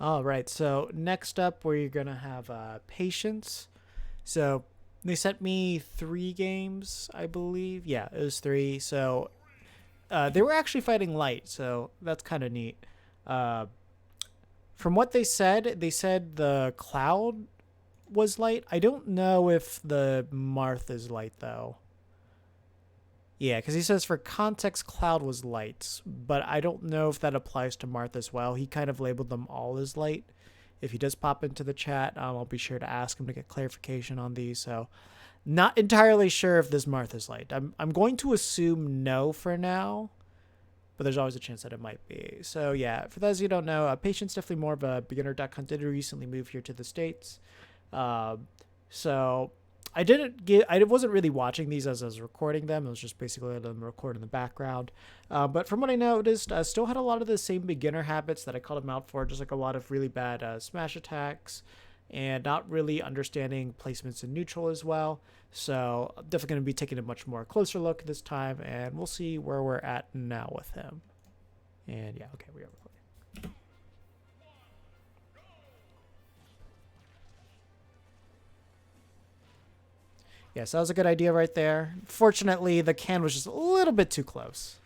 All right, so next up, we're going to have patience. So they sent me 3 games, I believe. Yeah, it was 3. So they were actually fighting light, so that's kind of neat. Uh, from what they said the cloud was light. I don't know if the Marth is light, though. Yeah, because he says for context, cloud was light, but I don't know if that applies to Marth as well. He kind of labeled them all as light. If he does pop into the chat, I'll be sure to ask him to get clarification on these. So, not entirely sure if this Marth is light. I'm going to assume no for now, but there's always a chance that it might be. So yeah, for those of you who don't know, Patient's definitely more of a beginner duck hunt. Did recently move here to the States. Um, so I wasn't really watching these as I was recording them. It was just basically letting them record in the background. But from what I noticed, still had a lot of the same beginner habits that I called him out for, just like a lot of really bad smash attacks and not really understanding placements in neutral as well. So I'm definitely going to be taking a much more closer look this time, and we'll see where we're at now with him. And yeah, okay, we are recording. Yes, that was a good idea right there. Fortunately, the can was just a little bit too close.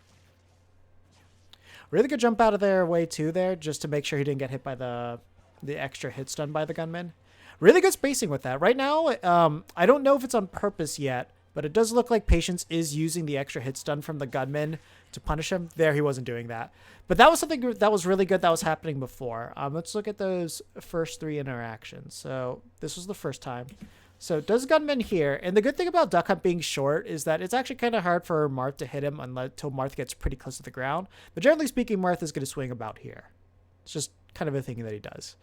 Really good jump out of their way too there, just to make sure he didn't get hit by the extra hits done by the gunman. Really good spacing with that. Right now, I don't know if it's on purpose yet, but it does look like Patience is using the extra hits done from the gunman to punish him. There, he wasn't doing that. But that was something that was really good that was happening before. Let's look at those first 3 interactions. So this was the first time. So it does gunman here. And the good thing about Duck Hunt being short is that it's actually kind of hard for Marth to hit him until Marth gets pretty close to the ground. But generally speaking, Marth is going to swing about here. It's just kind of a thing that he does.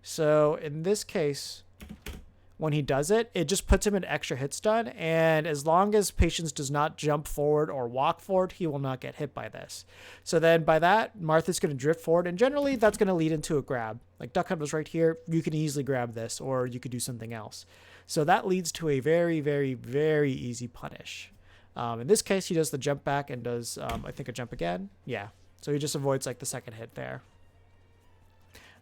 So in this case, when he does it, it just puts him in extra hit stun. And as long as Patience does not jump forward or walk forward, he will not get hit by this. So then by that, Martha's going to drift forward. And generally, that's going to lead into a grab. Like Duck Hunt was right here. You can easily grab this, or you could do something else. So that leads to a very, very, very easy punish. In this case, he does the jump back and does, I think, a jump again. Yeah. So he just avoids like the second hit there.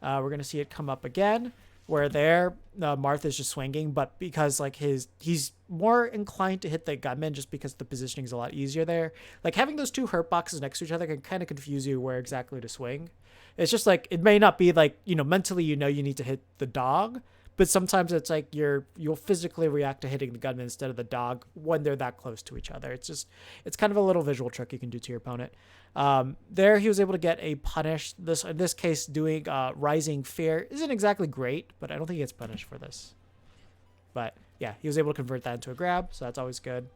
We're going to see it come up again, where there, Marth is just swinging, but because like he's more inclined to hit the gunman just because the positioning is a lot easier there. Like having those 2 hurt boxes next to each other can kind of confuse you where exactly to swing. It's just like, it may not be like, mentally you need to hit the dog, but sometimes it's like you'll physically react to hitting the gunman instead of the dog when they're that close to each other. It's kind of a little visual trick you can do to your opponent. There he was able to get a punish. In this case, doing Rising Fear isn't exactly great, but I don't think he gets punished for this. But yeah, he was able to convert that into a grab, so that's always good.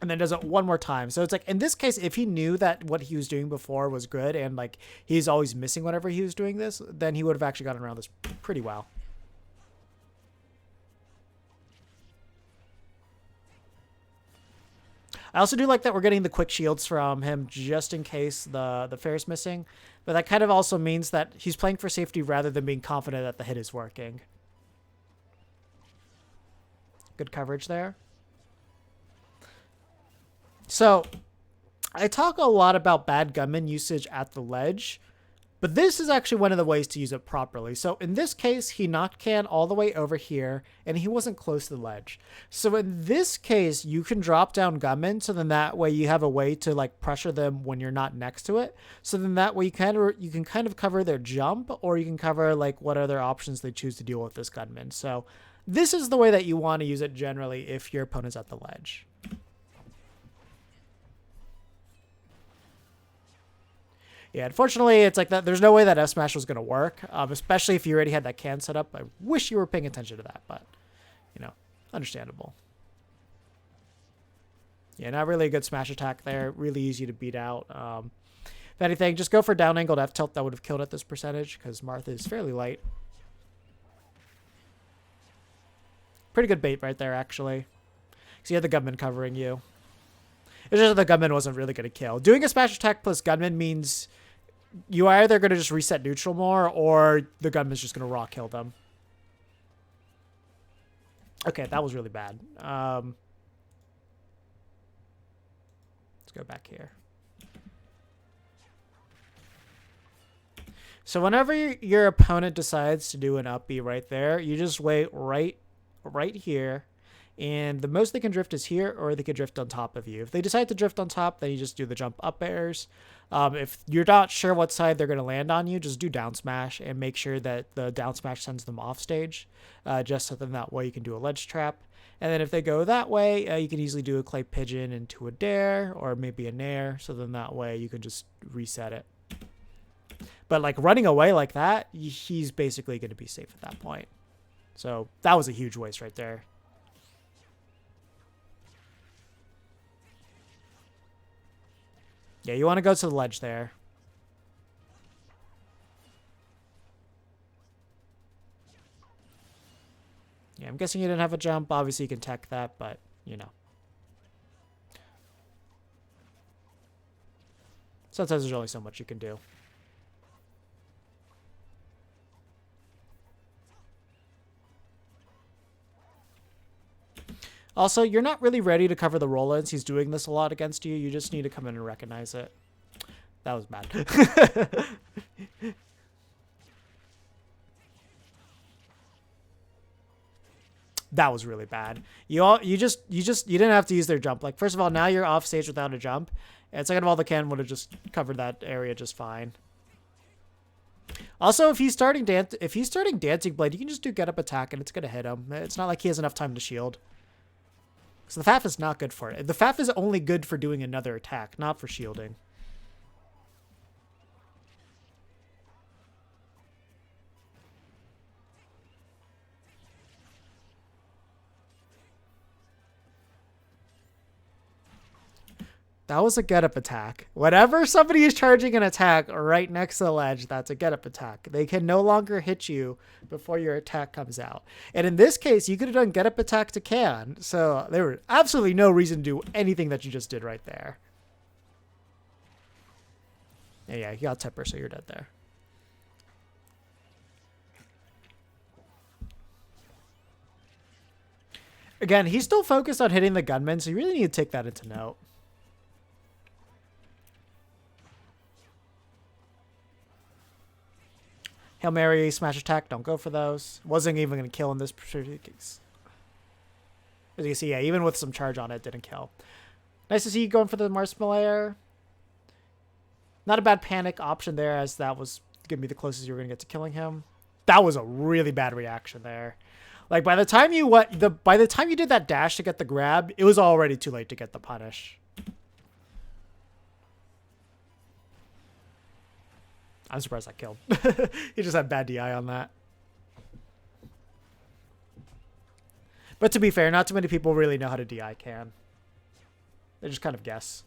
And then does it one more time. So it's like, in this case, if he knew that what he was doing before was good and like he's always missing whenever he was doing this, then he would have actually gotten around this pretty well. I also do like that we're getting the quick shields from him just in case the fair is missing. But that kind of also means that he's playing for safety rather than being confident that the hit is working. Good coverage there. So, I talk a lot about bad gunman usage at the ledge, but this is actually one of the ways to use it properly. So in this case, he knocked can all the way over here, and he wasn't close to the ledge. So in this case, you can drop down gunman, so then that way you have a way to like pressure them when you're not next to it. So then that way you can kind of cover their jump, or you can cover like what other options they choose to deal with this gunman. So this is the way that you want to use it generally if your opponent's at the ledge. Yeah, unfortunately, it's like that. There's no way that F Smash was going to work, especially if you already had that can set up. I wish you were paying attention to that, but, understandable. Yeah, not really a good smash attack there. Really easy to beat out. If anything, just go for down angled F tilt. That would have killed at this percentage because Marth is fairly light. Pretty good bait right there, actually. Because you had the gunman covering you. It's just that the gunman wasn't really going to kill. Doing a smash attack plus gunman means you are either going to just reset neutral more, or the gunman's just going to raw kill them. Okay, that was really bad. Let's go back here. So whenever your opponent decides to do an up B right there, you just wait right here. And the most they can drift is here, or they could drift on top of you. If they decide to drift on top, then you just do the jump up airs. If you're not sure what side they're going to land on you, just do down smash and make sure that the down smash sends them off stage, just so then that way you can do a ledge trap. And then if they go that way, you can easily do a clay pigeon into a dare or maybe a nair. So then that way you can just reset it. But like running away like that, he's basically going to be safe at that point. So that was a huge waste right there. Yeah, you want to go to the ledge there. Yeah, I'm guessing you didn't have a jump. Obviously, you can tech that, but, you know. Sometimes there's only so much you can do. Also, you're not really ready to cover the roll-ins. He's doing this a lot against you. You just need to come in and recognize it. That was bad. That was really bad. You didn't have to use their jump. Like, first of all, now you're off stage without a jump. And second of all, the can would have just covered that area just fine. Also, if he's starting Dancing Blade, you can just do get up attack and it's gonna hit him. It's not like he has enough time to shield. So the FAF is not good for it. The FAF is only good for doing another attack, not for shielding. That was a get-up attack. Whenever somebody is charging an attack right next to the ledge, that's a get-up attack. They can no longer hit you before your attack comes out. And in this case, you could have done get-up attack to can. So there was absolutely no reason to do anything that you just did right there. And yeah, you got Tipper, so you're dead there. Again, he's still focused on hitting the gunman, so you really need to take that into note. Hail Mary, smash attack, don't go for those. Wasn't even going to kill in this particular case. As you can see, yeah, even with some charge on it, didn't kill. Nice to see you going for the Mars Malayer. Not a bad panic option there, as that was going to be the closest you were going to get to killing him. That was a really bad reaction there. Like, by the time you did that dash to get the grab, it was already too late to get the punish. I'm surprised that killed. He just had bad DI on that. But to be fair, not too many people really know how to DI can. They just kind of guess.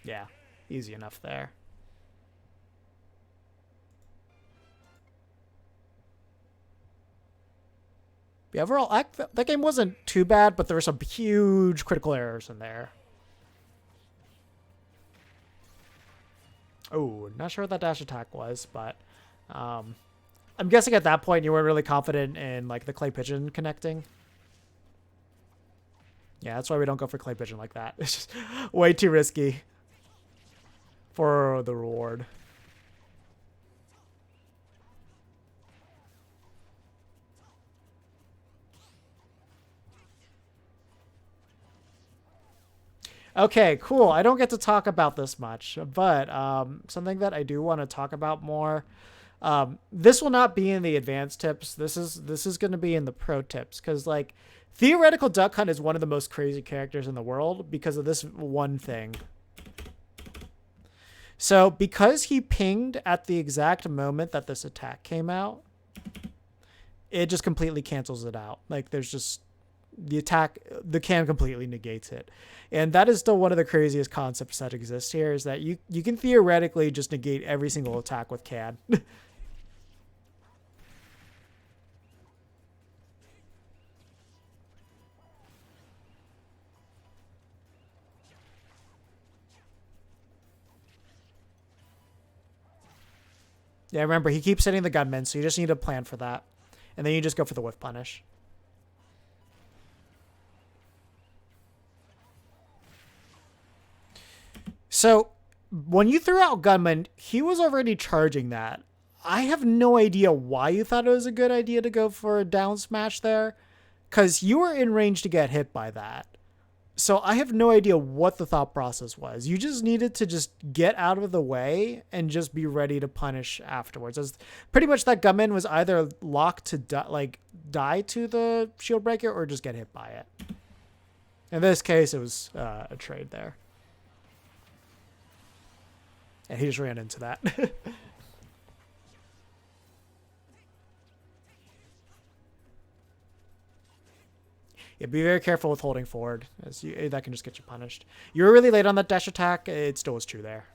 Yeah, easy enough there. The overall, that game wasn't too bad, but there were some huge critical errors in there. Oh, not sure what that dash attack was, but I'm guessing at that point you weren't really confident in like the clay pigeon connecting. Yeah, that's why we don't go for clay pigeon like that. It's just way too risky for the reward. Okay, cool. I don't get to talk about this much, but something that I do want to talk about more. This will not be in the advanced tips. This is going to be in the pro tips, because like theoretical Duck Hunt is one of the most crazy characters in the world because of this one thing. So because he pinged at the exact moment that this attack came out, it just completely cancels it out. Like there's just the can completely negates it. And that is still one of the craziest concepts that exists here, is that you can theoretically just negate every single attack with can. Yeah, remember, he keeps hitting the gunmen, so you just need to plan for that. And then you just go for the whiff punish. So when you threw out Gunman, he was already charging that. I have no idea why you thought it was a good idea to go for a down smash there, because you were in range to get hit by that. So I have no idea what the thought process was. You just needed to just get out of the way and just be ready to punish afterwards. As pretty much that Gunman was either locked to die to the shield breaker or just get hit by it. In this case, it was a trade there. And he just ran into that. Yeah, be very careful with holding forward, as that can just get you punished. You were really late on that dash attack. It still was true there.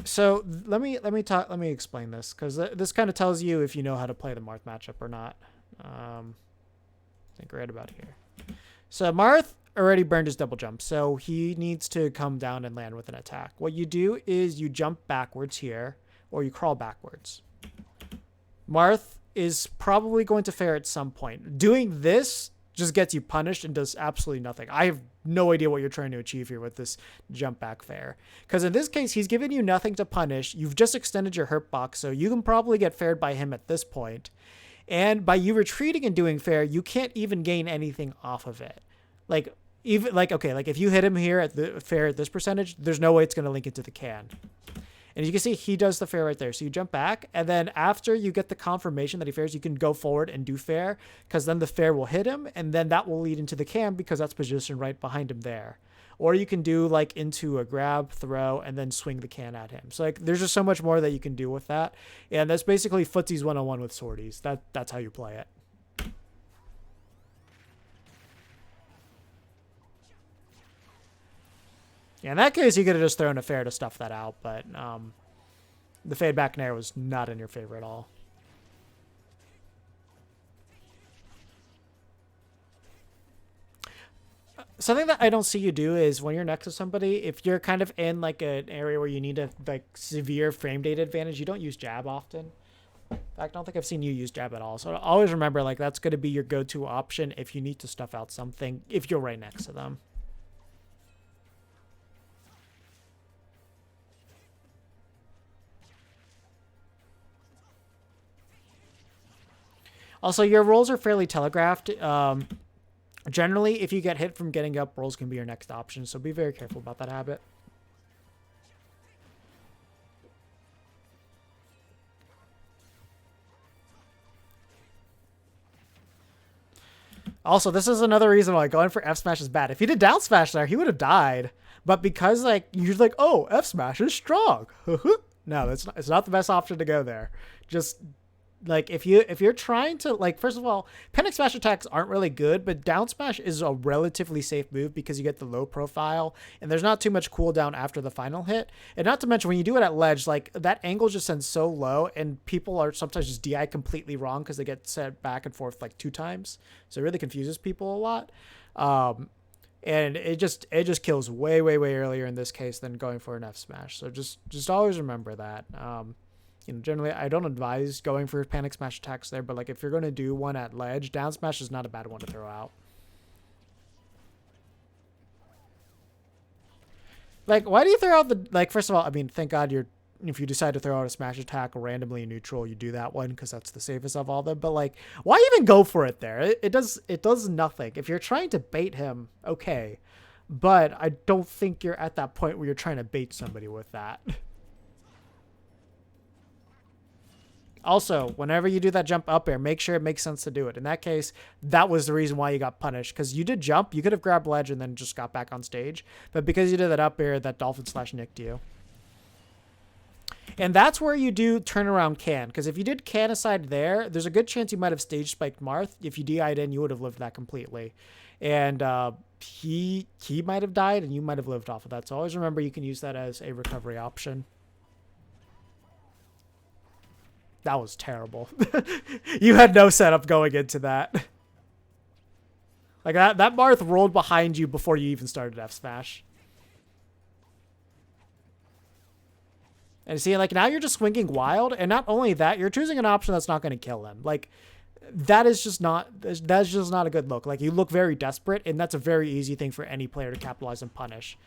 So let me explain this, because this kind of tells you if you know how to play the Marth matchup or not. I think right about here. So Marth already burned his double jump, so he needs to come down and land with an attack. What you do is you jump backwards here, or you crawl backwards. Marth is probably going to fair at some point. Doing this just gets you punished and does absolutely nothing. I have no idea what you're trying to achieve here with this jump back fair. Because in this case, he's given you nothing to punish. You've just extended your hurt box, so you can probably get faired by him at this point. And by you retreating and doing fair, you can't even gain anything off of it. Like if you hit him here at the fair at this percentage, there's no way it's going to link into the can. And you can see he does the fair right there. So you jump back, and then after you get the confirmation that he fairs, you can go forward and do fair, because then the fair will hit him, and then that will lead into the cam because that's positioned right behind him there. Or you can do like into a grab, throw, and then swing the can at him. So like there's just so much more that you can do with that. And that's basically footsies 101 with swordies. That's how you play it. Yeah, in that case, you could have just thrown a fair to stuff that out, but the fade back nair was not in your favor at all. Something that I don't see you do is when you're next to somebody, if you're kind of in like an area where you need a like severe frame data advantage, you don't use jab often. In fact, I don't think I've seen you use jab at all. So always remember, like, that's going to be your go-to option if you need to stuff out something, if you're right next to them. Also, your rolls are fairly telegraphed. Generally, if you get hit from getting up, rolls can be your next option, so be very careful about that habit. Also, this is another reason why going for F smash is bad. If he did down smash there, he would have died. But because like you're like, oh, F smash is strong. No, it's not the best option to go there. Just like if you're trying to like, first of all, panic smash attacks aren't really good, but down smash is a relatively safe move because you get the low profile and there's not too much cooldown after the final hit. And not to mention when you do it at ledge, like that angle just sends so low and people are sometimes just DI completely wrong because they get set back and forth like 2 times. So it really confuses people a lot. And it just kills way earlier in this case than going for an F smash. So just always remember that. Generally, I don't advise going for panic smash attacks there, but like if you're going to do one at ledge, down smash is not a bad one to throw out. Like, why do you throw out the, like, first of all, I mean, thank God if you decide to throw out a smash attack randomly in neutral, you do that one because that's the safest of all of them. But like, why even go for it there? It does nothing. If you're trying to bait him, okay. But I don't think you're at that point where you're trying to bait somebody with that. Also, whenever you do that jump up air, make sure it makes sense to do it. In that case, that was the reason why you got punished, because you did jump. You could have grabbed ledge and then just got back on stage. But because you did that up air, that dolphin slash nicked you. And that's where you do turnaround can, because if you did can aside there, there's a good chance you might have stage spiked Marth. If you DI'd in, you would have lived that completely. And he might have died, and you might have lived off of that. So always remember you can use that as a recovery option. That was terrible. You had no setup going into that. Like that Marth rolled behind you before you even started F smash. And see, like now you're just swinging wild, and not only that, you're choosing an option that's not going to kill him. Like that is just not that's just not a good look. Like, you look very desperate, and that's a very easy thing for any player to capitalize and punish.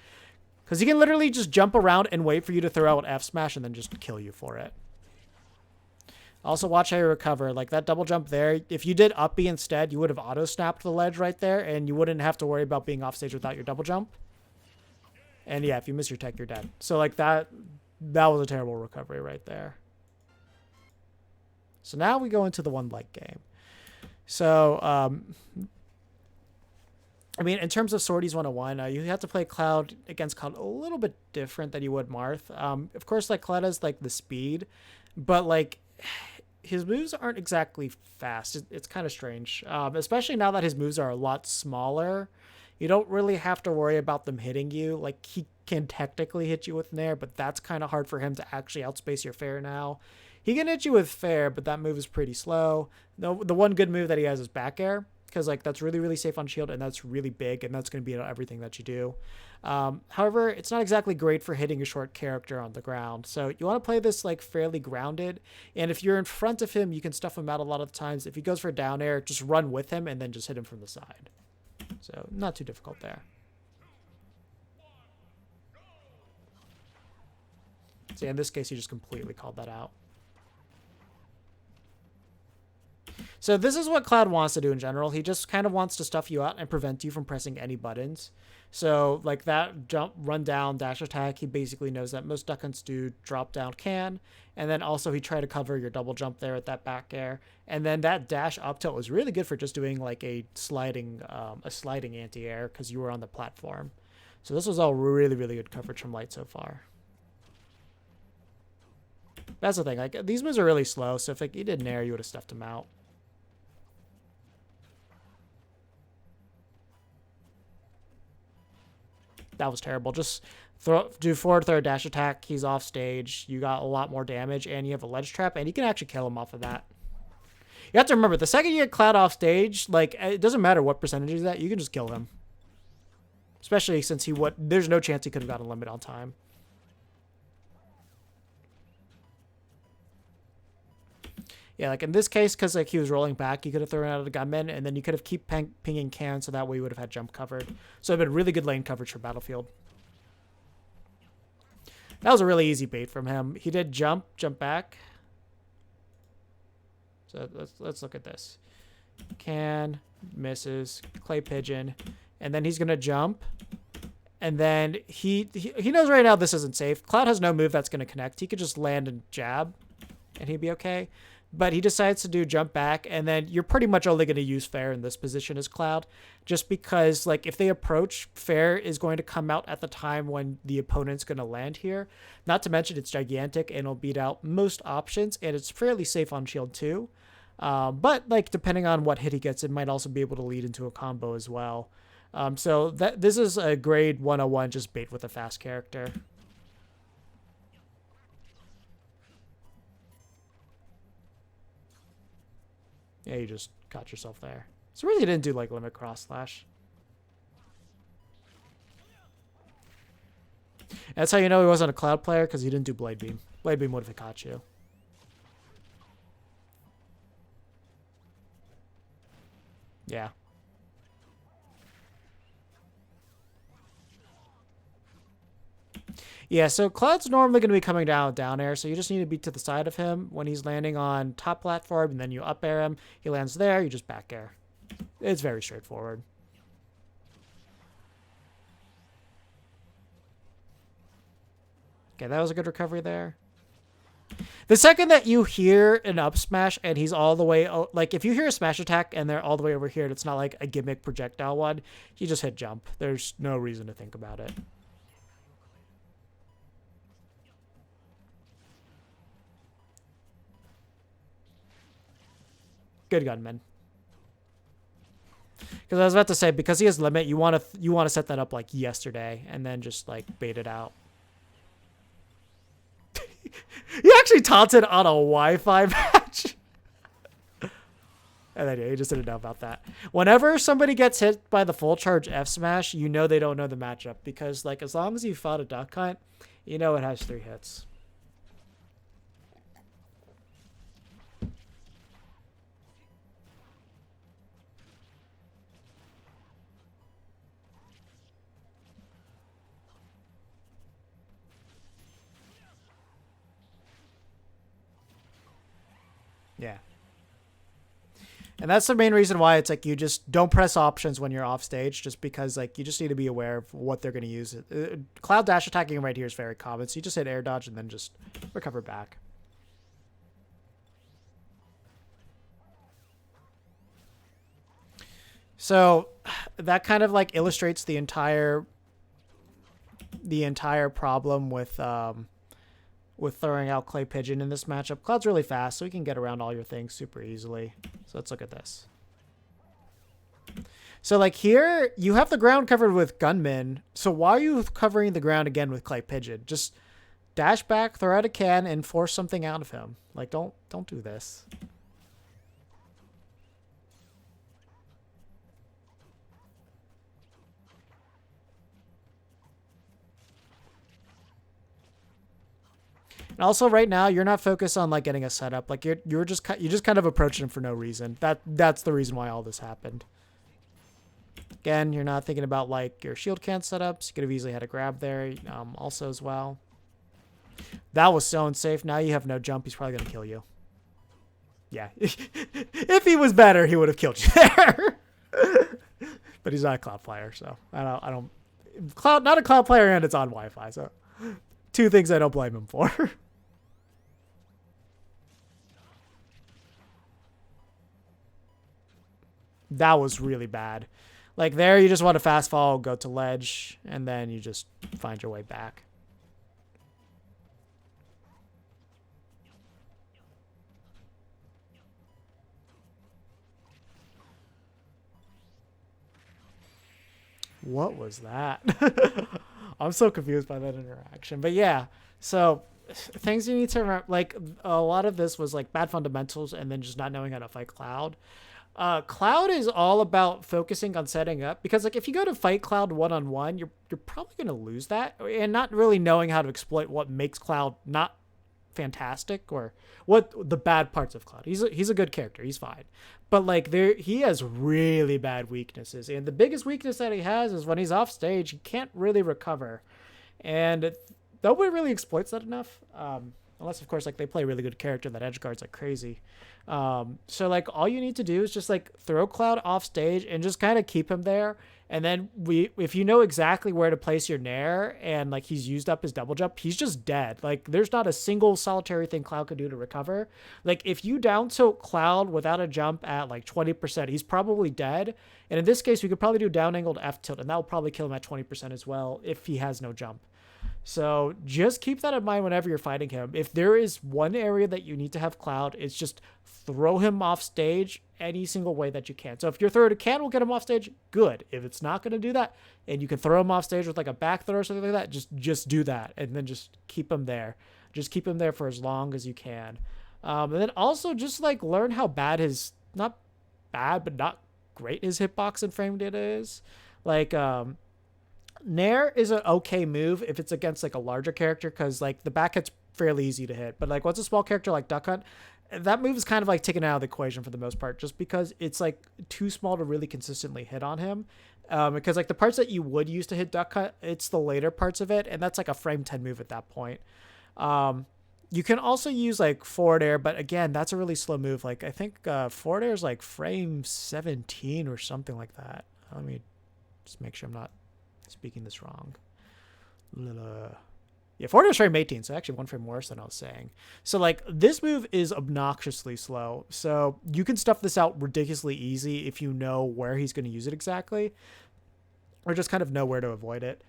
Because he can literally just jump around and wait for you to throw out F smash and then just kill you for it. Also, watch how you recover. Like, that double jump there, if you did up B instead, you would have auto-snapped the ledge right there, and you wouldn't have to worry about being off stage without your double jump. And yeah, if you miss your tech, you're dead. So, like, that was a terrible recovery right there. So now we go into the one leg game. So, I mean, in terms of Swordies 101, you have to play Cloud against Cloud a little bit different than you would Marth. Of course, like, Cloud has, like, the speed, but, like, his moves aren't exactly fast. It's kind of strange, especially now that his moves are a lot smaller. You don't really have to worry about them hitting you. Like, he can technically hit you with Nair, but that's kind of hard for him to actually outspace your Fair now. He can hit you with Fair, but that move is pretty slow. The one good move that he has is back air, because, like, that's really, really safe on shield, and that's really big, and that's going to be everything that you do. However, it's not exactly great for hitting a short character on the ground. So you want to play this, like, fairly grounded, and if you're in front of him, you can stuff him out a lot of times. If he goes for down air, just run with him and then just hit him from the side. So not too difficult there. So in this case, he just completely called that out. So this is what Cloud wants to do in general. He just kind of wants to stuff you out and prevent you from pressing any buttons. So, like, that jump, run down, dash attack, he basically knows that most duck hunts do drop down can. And then also he tried to cover your double jump there at that back air. And then that dash up tilt was really good for just doing, like, a sliding anti-air because you were on the platform. So this was all really, really good coverage from Light so far. That's the thing. Like, these moves are really slow, so if, like, he did Nair, you would have stuffed him out. That was terrible. Just do forward throw dash attack. He's off stage. You got a lot more damage, and you have a ledge trap, and you can actually kill him off of that. You have to remember, the second you get Cloud off stage, like, it doesn't matter what percentage he's at, you can just kill him. Especially since there's no chance he could have gotten a limit on time. Yeah, like in this case, because, like, he was rolling back, you could have thrown out a gunman, and then you could have keep pinging can, so that way you would have had jump covered. So it would have been really good lane coverage for Battlefield. That was a really easy bait from him. He did jump back. So let's look at this. Can, misses, clay pigeon, and then he's gonna jump. And then he knows right now this isn't safe. Cloud has no move that's gonna connect. He could just land and jab, and he'd be okay. But he decides to do jump back, and then you're pretty much only going to use Fair in this position as Cloud, just because, like, if they approach, Fair is going to come out at the time when the opponent's going to land here. Not to mention it's gigantic, and it'll beat out most options, and it's fairly safe on shield too. But, like, depending on what hit he gets, it might also be able to lead into a combo as well. So this is a grade 101 just bait with a fast character. Yeah, you just caught yourself there. So really didn't do, like, limit cross slash. That's how you know he wasn't a Cloud player, because he didn't do Blade Beam. Blade Beam would have caught you. Yeah. Yeah, so Cloud's normally going to be coming down with down air, so you just need to be to the side of him when he's landing on top platform, and then you up air him. He lands there, you just back air. It's very straightforward. Okay, that was a good recovery there. The second that you hear an up smash and he's all the way, like, if you hear a smash attack and they're all the way over here and it's not like a gimmick projectile one, you just hit jump. There's no reason to think about it. Good gunman. Because I was about to say, because he has limit, you want to set that up like yesterday and then just, like, bait it out. He actually taunted on a Wi-Fi match. And then, yeah, he just didn't know about that. Whenever somebody gets hit by the full charge F smash, you know they don't know the matchup, because, like, as long as you fought a duck hunt, you know it has 3 hits. Yeah. And that's the main reason why it's like you just don't press options when you're off stage, just because like you just need to be aware of what they're going to use. Cloud dash attacking right here is very common, so you just hit air dodge and then just recover back. So that kind of like illustrates the entire problem with throwing out Clay Pigeon in this matchup. Cloud's really fast, so he can get around all your things super easily. So let's look at this. So like here, you have the ground covered with Gunman. So why are you covering the ground again with Clay Pigeon? Just dash back, throw out a can, and force something out of him. Like don't do this. And also, right now, you're not focused on like getting a setup. Like you're just kind of approaching him for no reason. That's the reason why all this happened. Again, you're not thinking about like your shield can setups. You could have easily had a grab there, also as well. That was so unsafe. Now you have no jump. He's probably gonna kill you. Yeah, if he was better, he would have killed you there. But he's not a cloud player, so I don't. Cloud, not a cloud player, and it's on Wi-Fi. So two things I don't blame him for. That was really bad. Like there, you just want to fast fall, go to ledge, and then you just find your way back. What was that? I'm so confused by that interaction. But yeah, so things you need to remember, like a lot of this was like bad fundamentals and then just not knowing how to fight Cloud. Cloud is all about focusing on setting up, because like if you go to fight Cloud one-on-one, you're probably going to lose that, and not really knowing how to exploit what makes Cloud not fantastic, or what the bad parts of Cloud. He's a good character. He's fine. But like he has really bad weaknesses, and the biggest weakness that he has is when he's off stage, he can't really recover. And nobody really exploits that enough. Unless of course like they play a really good character that edge guards like crazy. So like all you need to do is just like throw Cloud off stage and just kind of keep him there. And then if you know exactly where to place your nair and like he's used up his double jump, he's just dead. Like there's not a single solitary thing Cloud could do to recover. Like if you down tilt Cloud without a jump at like 20%, he's probably dead. And in this case, we could probably do down angled F tilt, and that will probably kill him at 20% as well if he has no jump. So just keep that in mind whenever you're fighting him. If there is one area that you need to have Cloud, it's just throw him off stage any single way that you can. So if your throw to can will get him off stage, good. If it's not going to do that, and you can throw him off stage with like a back throw or something like that, just do that, and then just keep him there. Just keep him there for as long as you can. And then also just like learn how bad his, not bad, but not great his hitbox and frame data is. Like, Nair is an okay move if it's against like a larger character, because like the back hit's fairly easy to hit. But like what's a small character like Duck Hunt, that move is kind of like taken out of the equation for the most part, just because it's like too small to really consistently hit on him. Because like the parts that you would use to hit Duck Hunt, it's the later parts of it, and that's like a frame 10 move at that point. You can also use like forward air, but again, that's a really slow move. Like I think forward air is like frame 17 or something like that. Let me just make sure I'm not speaking this wrong. Yeah, forward air is frame 18, so actually one frame worse than I was saying. So like this move is obnoxiously slow. So you can stuff this out ridiculously easy if you know where he's going to use it exactly, or just kind of know where to avoid it.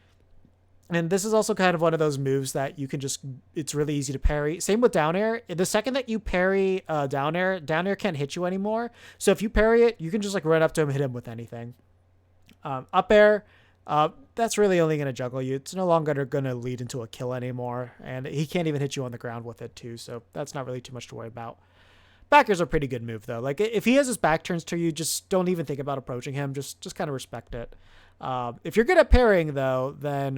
And this is also kind of one of those moves that you can just, it's really easy to parry. Same with down air. The second that you parry down air can't hit you anymore. So if you parry it, you can just like run up to him and hit him with anything. Up air, that's really only going to juggle you. It's no longer going to lead into a kill anymore. And he can't even hit you on the ground with it too. So that's not really too much to worry about. Back air's a pretty good move though. Like if he has his back turns to you, just don't even think about approaching him. Just kind of respect it. If you're good at parrying though, then,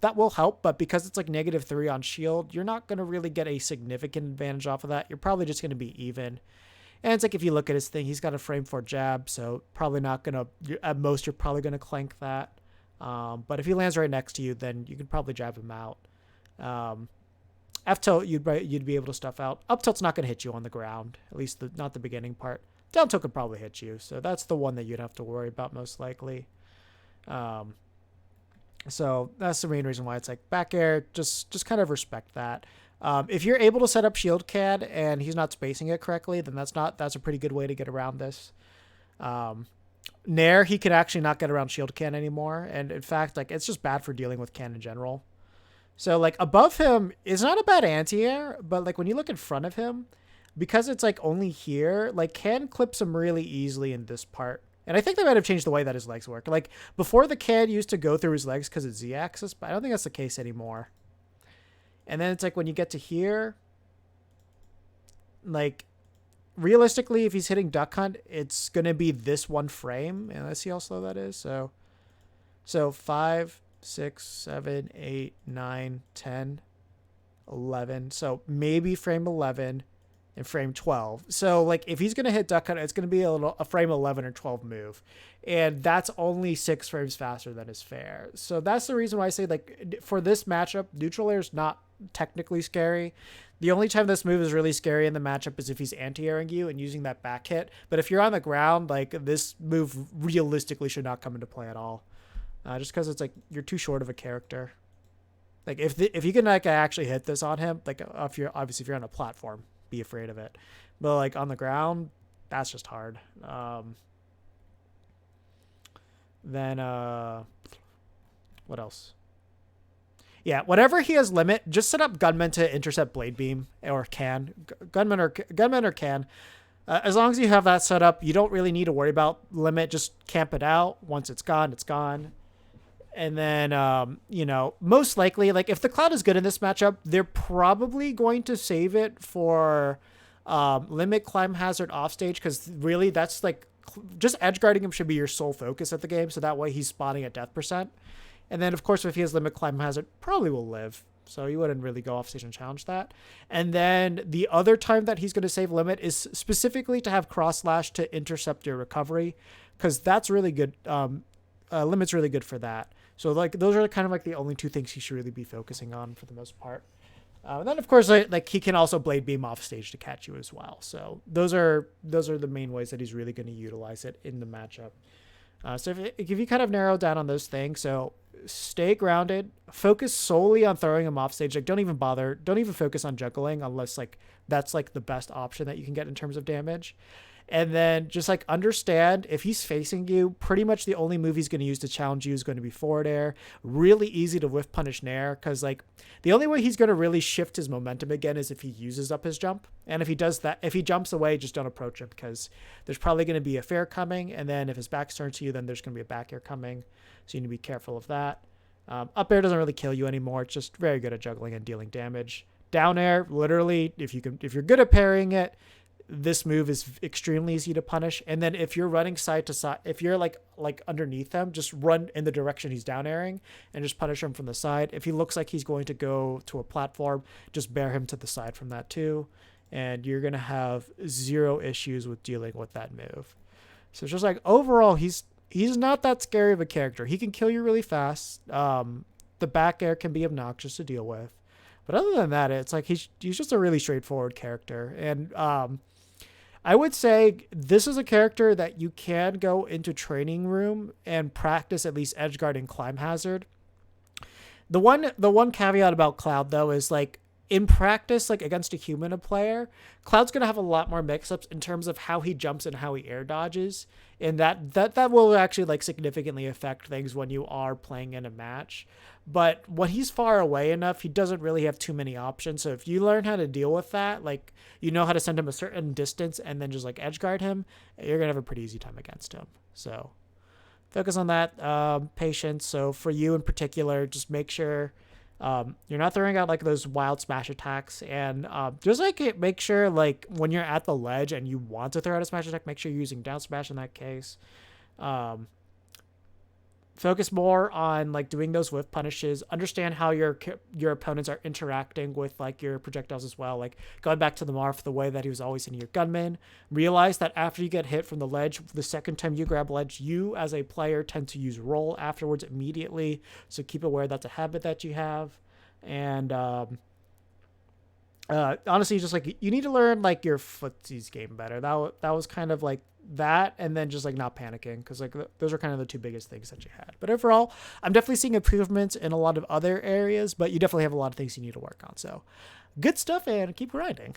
that will help, but because it's like -3 on shield, you're not going to really get a significant advantage off of that. You're probably just going to be even. And it's like, if you look at his thing, he's got a frame 4 jab, so probably not going to, at most, you're probably going to clank that. But if he lands right next to you, then you can probably jab him out. F tilt you'd be able to stuff out. Up tilt's not going to hit you on the ground, at least not the beginning part. Down tilt could probably hit you, so that's the one that you'd have to worry about most likely. So that's the main reason why it's like back air. Just kind of respect that. If you're able to set up shield CAD and he's not spacing it correctly, then that's a pretty good way to get around this. Nair, he can actually not get around shield can anymore, and in fact, like, it's just bad for dealing with can in general. So like above him is not a bad anti-air, but like when you look in front of him, because it's like only here, like can clips him really easily in this part. And I think they might have changed the way that his legs work. Like before, the can used to go through his legs because it's Z-axis, but I don't think that's the case anymore. And then it's like when you get to here, like realistically, if he's hitting duck hunt, it's going to be this one frame. And let's see how slow that is. So 5, 6, 7, 8, 9, 10, 11. So maybe frame 11 and frame 12. So like if he's going to hit duck hunt, it's going to be a frame 11 or 12 move. And that's only 6 frames faster than is fair. So that's the reason why I say, like, for this matchup, neutral air is not technically scary. The only time this move is really scary in the matchup is if he's anti-airing you and using that back hit. But if you're on the ground, like, this move realistically should not come into play at all. Just because it's like you're too short of a character. Like if you can like actually hit this on him, like if you're on a platform, be afraid of it. But like on the ground, that's just hard. Then what else? Yeah, whenever he has limit, just set up gunman to intercept blade beam or can gunman or can. As long as you have that set up, you don't really need to worry about limit. Just camp it out. Once it's gone, it's gone. And then, most likely, like, if the Cloud is good in this matchup, they're probably going to save it for limit climb hazard offstage, because really that's, like, just edge guarding him should be your sole focus at the game, so that way he's spawning at death %. And then, of course, if he has limit climb hazard, probably will live. So you wouldn't really go offstage and challenge that. And then the other time that he's going to save limit is specifically to have cross slash to intercept your recovery, because that's really good. Limit's really good for that. So like those are kind of like the only two things he should really be focusing on for the most part. And then of course like he can also blade beam off stage to catch you as well. So those are the main ways that he's really going to utilize it in the matchup. So if you kind of narrow down on those things, so stay grounded, focus solely on throwing him off stage. Like don't even focus on juggling unless like that's like the best option that you can get in terms of damage. And then just like understand if he's facing you, pretty much the only move he's going to use to challenge you is going to be forward air. Really easy to whiff punish Nair, because like the only way he's going to really shift his momentum again is if he uses up his jump. And if he does that, if he jumps away, just don't approach him, because there's probably going to be a fair coming. And then if his back's turned to you, then there's going to be a back air coming. So you need to be careful of that. Up air doesn't really kill you anymore. It's just very good at juggling and dealing damage. Down air, literally, if you're good at parrying it, this move is extremely easy to punish. And then if you're running side to side, if you're like underneath him, just run in the direction he's down airing and just punish him from the side. If he looks like he's going to go to a platform, just bear him to the side from that too. And you're going to have zero issues with dealing with that move. So it's just like overall, he's not that scary of a character. He can kill you really fast. The back air can be obnoxious to deal with. But other than that, it's like he's just a really straightforward character. And I would say this is a character that you can go into training room and practice at least edge guard and climb hazard. The one caveat about Cloud though is like in practice, like against a human player, Cloud's gonna have a lot more mix-ups in terms of how he jumps and how he air dodges, and that will actually like significantly affect things when you are playing in a match. But when he's far away enough, he doesn't really have too many options. So if you learn how to deal with that, like you know how to send him a certain distance and then just like edge guard him, you're gonna have a pretty easy time against him. So focus on that, patience. So for you in particular, just make sure you're not throwing out like those wild smash attacks, and just like make sure like when you're at the ledge and you want to throw out a smash attack, make sure you're using down smash in that case. Focus more on like doing those whiff punishes. Understand how your opponents are interacting with like your projectiles as well. Like going back to the Marth, the way that he was always hitting your gunman. Realize that after you get hit from the ledge, the second time you grab ledge, you as a player tend to use roll afterwards immediately. So keep aware that's a habit that you have. And Honestly, just like you need to learn like your footsies game better. That was kind of like that, and then just like not panicking, because like those are kind of the two biggest things that you had. But overall, I'm definitely seeing improvements in a lot of other areas, but you definitely have a lot of things you need to work on. So good stuff, and keep grinding.